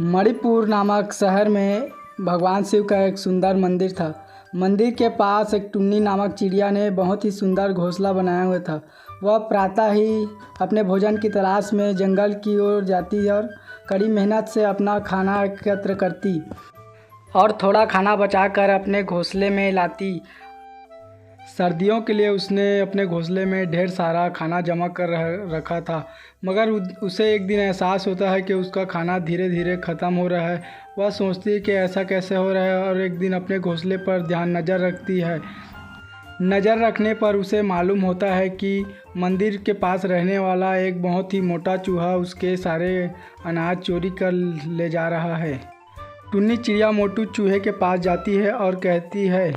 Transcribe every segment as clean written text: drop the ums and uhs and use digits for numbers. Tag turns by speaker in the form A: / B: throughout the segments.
A: मणिपुर नामक शहर में भगवान शिव का एक सुंदर मंदिर था। मंदिर के पास एक टुन्नी नामक चिड़िया ने बहुत ही सुंदर घोंसला बनाया हुआ था। वह प्रातः ही अपने भोजन की तलाश में जंगल की ओर जाती और कड़ी मेहनत से अपना खाना एकत्र करती और थोड़ा खाना बचाकर अपने घोंसले में लाती। सर्दियों के लिए उसने अपने घोंसले में ढेर सारा खाना जमा कर रखा था, मगर उसे एक दिन एहसास होता है कि उसका खाना धीरे धीरे ख़त्म हो रहा है। वह सोचती है कि ऐसा कैसे हो रहा है और एक दिन अपने घोंसले पर नज़र रखती है। नज़र रखने पर उसे मालूम होता है कि मंदिर के पास रहने वाला एक बहुत ही मोटा चूहा उसके सारे अनाज चोरी कर ले जा रहा है। टुन्नी चिड़िया मोटू चूहे के पास जाती है और कहती है,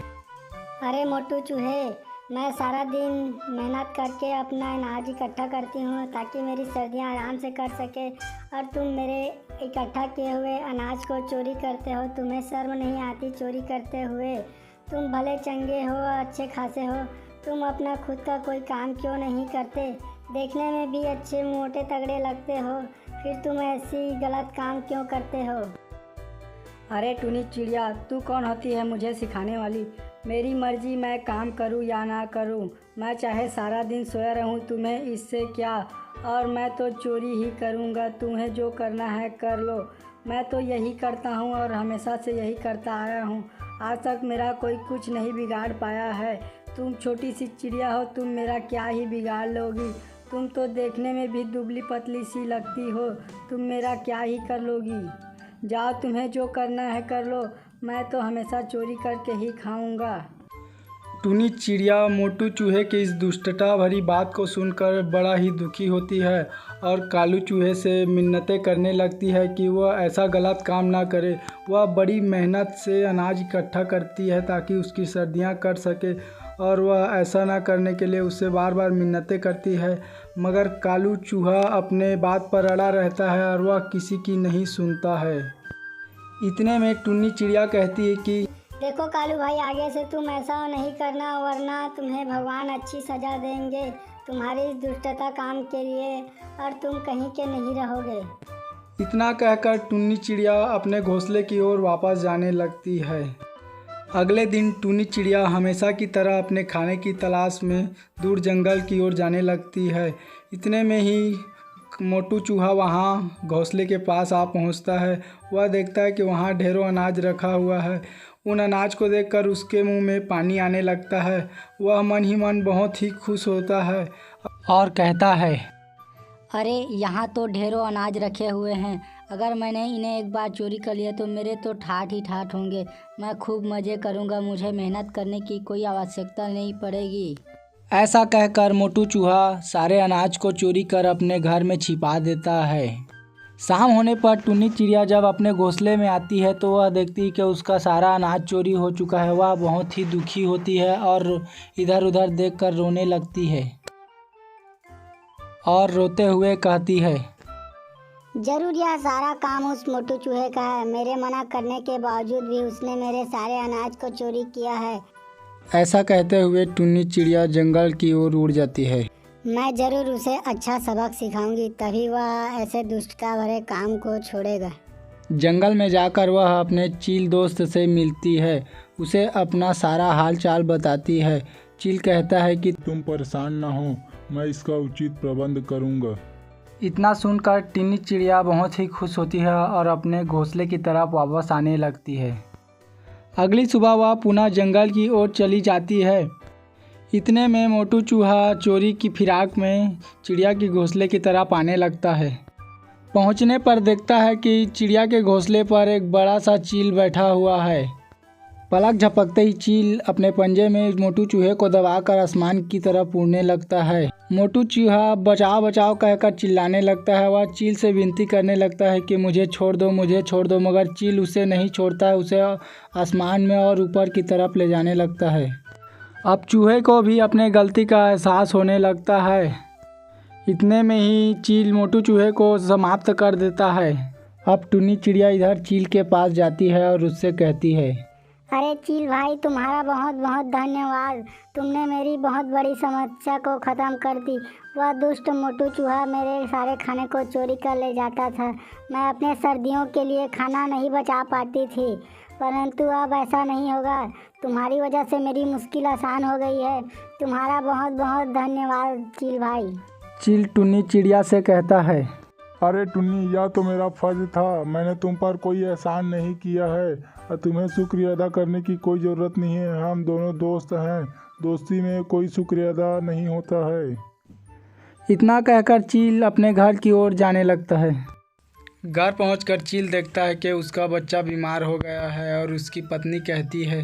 B: अरे मोटू चूहे, मैं सारा दिन मेहनत करके अपना अनाज इकट्ठा करती हूँ ताकि मेरी सर्दियाँ आराम से कर सके, और तुम मेरे इकट्ठा किए हुए अनाज को चोरी करते हो। तुम्हें शर्म नहीं आती चोरी करते हुए? तुम भले चंगे हो, अच्छे खासे हो, तुम अपना खुद का कोई काम क्यों नहीं करते? देखने में भी अच्छे मोटे तगड़े लगते हो, फिर तुम ऐसी गलत काम क्यों करते हो?
C: अरे टुनी चिड़िया, तू कौन होती है मुझे सिखाने वाली? मेरी मर्जी, मैं काम करूं या ना करूं। मैं चाहे सारा दिन सोया रहूं, तुम्हें इससे क्या? और मैं तो चोरी ही करूंगा। तुम्हें जो करना है कर लो। मैं तो यही करता हूं और हमेशा से यही करता आया हूं। आज तक मेरा कोई कुछ नहीं बिगाड़ पाया है। तुम छोटी सी चिड़िया हो, तुम मेरा क्या ही बिगाड़ लोगी? तुम तो देखने में भी दुबली पतली सी लगती हो, तुम मेरा क्या ही कर लोगी? जाओ, तुम्हें जो करना है कर लो। मैं तो हमेशा चोरी करके ही खाऊंगा।
A: टुन्नी चिड़िया मोटू चूहे की इस दुष्टता भरी बात को सुनकर बड़ा ही दुखी होती है और कालू चूहे से मिन्नतें करने लगती है कि वह ऐसा गलत काम ना करे। वह बड़ी मेहनत से अनाज इकट्ठा करती है ताकि उसकी सर्दियाँ कट सके, और वह ऐसा ना करने के लिए उससे बार बार मिन्नतें करती है, मगर कालू चूहा अपने बात पर अड़ा रहता है और वह किसी की नहीं सुनता है। इतने में टुन्नी चिड़िया कहती है कि
B: देखो कालू भाई, आगे से तुम ऐसा नहीं करना, वरना तुम्हें भगवान अच्छी सज़ा देंगे तुम्हारी इस दुष्टता काम के लिए, और तुम कहीं के नहीं रहोगे।
A: इतना कहकर टुन्नी चिड़िया अपने घोंसले की ओर वापस जाने लगती है। अगले दिन टुन्नी चिड़िया हमेशा की तरह अपने खाने की तलाश में दूर जंगल की ओर जाने लगती है। इतने में ही मोटू चूहा वहाँ घोंसले के पास आ पहुँचता है। वह देखता है कि वहाँ ढेरों अनाज रखा हुआ है। उन अनाज को देखकर उसके मुंह में पानी आने लगता है। वह मन ही मन बहुत ही खुश होता है और कहता है,
C: अरे यहाँ तो ढेरों अनाज रखे हुए हैं। अगर मैंने इन्हें एक बार चोरी कर लिया तो मेरे तो ठाठ ही ठाठ होंगे। मैं खूब मज़े करूँगा, मुझे मेहनत करने की कोई आवश्यकता नहीं पड़ेगी।
A: ऐसा कहकर मोटू चूहा सारे अनाज को चोरी कर अपने घर में छिपा देता है। शाम होने पर टुन्नी चिड़िया जब अपने घोंसले में आती है तो वह देखती है कि उसका सारा अनाज चोरी हो चुका है। वह बहुत ही दुखी होती है और इधर उधर देखकर रोने लगती है और रोते हुए कहती है,
B: जरूर यह सारा काम उस मोटू चूहे का है। मेरे मना करने के बावजूद भी उसने मेरे सारे अनाज को चोरी किया है।
A: ऐसा कहते हुए टुन्नी चिड़िया जंगल की ओर उड़ जाती है।
B: मैं ज़रूर उसे अच्छा सबक सिखाऊंगी, तभी वह ऐसे दुष्टता भरे काम को छोड़ेगा।
A: जंगल में जाकर वह अपने चील दोस्त से मिलती है, उसे अपना सारा हाल चाल बताती है। चील कहता है कि
D: तुम परेशान ना हो, मैं इसका उचित प्रबंध करूंगा।
A: इतना सुनकर टुन्नी चिड़िया बहुत ही खुश होती है और अपने घोंसले की तरफ वापस आने लगती है। अगली सुबह वह पुनः जंगल की ओर चली जाती है। इतने में मोटू चूहा चोरी की फिराक में चिड़िया के घोंसले की तरफ आने लगता है। पहुंचने पर देखता है कि चिड़िया के घोंसले पर एक बड़ा सा चील बैठा हुआ है। पलक झपकते ही चील अपने पंजे में मोटू चूहे को दबाकर आसमान की तरफ उड़ने लगता है। मोटू चूहा बचाओ बचाओ कहकर चिल्लाने लगता है। वह चील से विनती करने लगता है कि मुझे छोड़ दो, मुझे छोड़ दो, मगर चील उसे नहीं छोड़ता है। उसे आसमान में और ऊपर की तरफ ले जाने लगता है। अब चूहे को भी अपने गलती का एहसास होने लगता है। इतने में ही चील मोटू चूहे को समाप्त कर देता है। अब टुन्नी चिड़िया इधर चील के पास जाती है और उससे कहती है,
B: अरे चील भाई, तुम्हारा बहुत बहुत धन्यवाद। तुमने मेरी बहुत बड़ी समस्या को ख़त्म कर दी। वह दुष्ट मोटू चूहा मेरे सारे खाने को चोरी कर ले जाता था। मैं अपने सर्दियों के लिए खाना नहीं बचा पाती थी, परंतु अब ऐसा नहीं होगा। तुम्हारी वजह से मेरी मुश्किल आसान हो गई है। तुम्हारा बहुत बहुत धन्यवाद चील भाई।
A: चील टुन्नी चिड़िया से कहता है,
D: अरे टुन्नी, यह तो मेरा फर्ज था। मैंने तुम पर कोई एहसान नहीं किया है और तुम्हें शुक्रिया अदा करने की कोई ज़रूरत नहीं है। हम दोनों दोस्त हैं, दोस्ती में कोई शुक्रिया अदा नहीं होता है।
A: इतना कहकर चील अपने घर की ओर जाने लगता है। घर पहुंचकर चील देखता है कि उसका बच्चा बीमार हो गया है और उसकी पत्नी कहती है,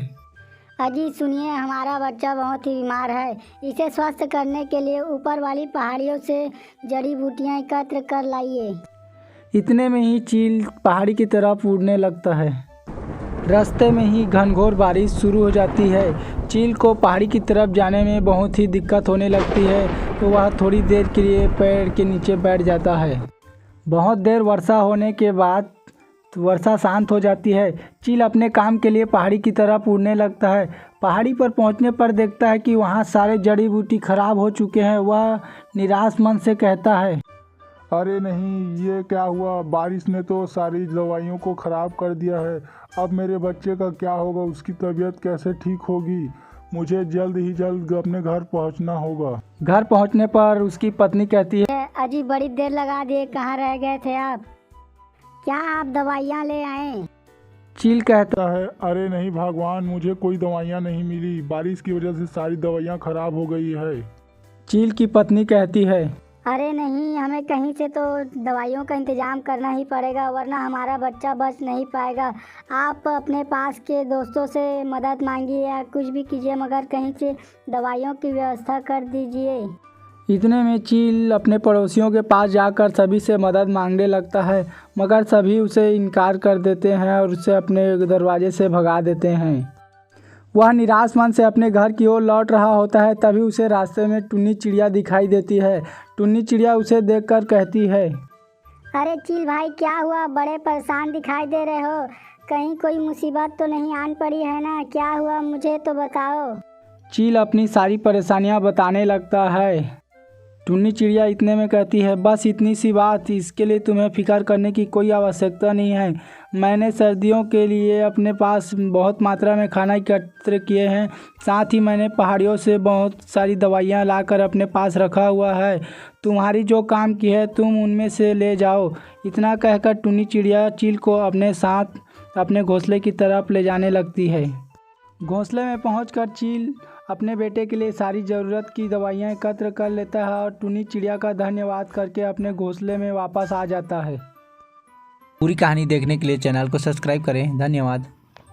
B: अजी सुनिए, हमारा बच्चा बहुत ही बीमार है। इसे स्वस्थ करने के लिए ऊपर वाली पहाड़ियों से जड़ी बूटियाँ एकत्र कर लाइए।
A: इतने में ही चील पहाड़ी की तरफ उड़ने लगता है। रास्ते में ही घनघोर बारिश शुरू हो जाती है। चील को पहाड़ी की तरफ जाने में बहुत ही दिक्कत होने लगती है, तो वह थोड़ी देर के लिए पेड़ के नीचे बैठ जाता है। बहुत देर वर्षा होने के बाद वर्षा शांत हो जाती है। चील अपने काम के लिए पहाड़ी की तरफ उड़ने लगता है। पहाड़ी पर पहुंचने पर देखता है कि वहां सारे जड़ी बूटी खराब हो चुके हैं। वह निराश मन से कहता है,
D: अरे नहीं, ये क्या हुआ? बारिश ने तो सारी दवाइयों को ख़राब कर दिया है। अब मेरे बच्चे का क्या होगा? उसकी तबीयत कैसे ठीक होगी? मुझे जल्द ही जल्द अपने घर पहुंचना होगा।
A: घर पहुंचने पर उसकी पत्नी कहती है,
B: अजी बड़ी देर लगा दिए, कहाँ रह गए थे आप? क्या आप दवाइयाँ ले आए?
A: चील कहता
D: है, अरे नहीं भगवान, मुझे कोई दवाइयाँ नहीं मिली। बारिश की वजह से सारी दवाइयाँ ख़राब हो गई है।
A: चील की पत्नी कहती है,
B: अरे नहीं, हमें कहीं से तो दवाइयों का इंतज़ाम करना ही पड़ेगा, वरना हमारा बच्चा बच नहीं पाएगा। आप अपने पास के दोस्तों से मदद मांगिए या कुछ भी कीजिए, मगर कहीं से दवाइयों की व्यवस्था कर दीजिए।
A: इतने में चील अपने पड़ोसियों के पास जाकर सभी से मदद मांगने लगता है, मगर सभी उसे इनकार कर देते हैं और उसे अपने दरवाजे से भगा देते हैं। वह निराश मन से अपने घर की ओर लौट रहा होता है, तभी उसे रास्ते में टुन्नी चिड़िया दिखाई देती है। टुन्नी चिड़िया उसे देखकर कहती है,
B: अरे चील भाई, क्या हुआ? बड़े परेशान दिखाई दे रहे हो। कहीं कोई मुसीबत तो नहीं आन पड़ी है ना? क्या हुआ, मुझे तो बताओ।
A: चील अपनी सारी परेशानियां बताने लगता है। टुन्नी चिड़िया इतने में कहती है, बस इतनी सी बात, इसके लिए तुम्हें फिक्र करने की कोई आवश्यकता नहीं है। मैंने सर्दियों के लिए अपने पास बहुत मात्रा में खाना एकत्र किए हैं। साथ ही मैंने पहाड़ियों से बहुत सारी दवाइयाँ लाकर अपने पास रखा हुआ है। तुम्हारी जो काम की है तुम उनमें से ले जाओ। इतना कहकर टुन्नी चिड़िया चील को अपने साथ अपने घोंसले की तरफ ले जाने लगती है। घोंसले में पहुंचकर चील अपने बेटे के लिए सारी ज़रूरत की दवाइयाँ एकत्र कर लेता है और टुन्नी चिड़िया का धन्यवाद करके अपने घोंसले में वापस आ जाता है।
E: पूरी कहानी देखने के लिए चैनल को सब्सक्राइब करें। धन्यवाद।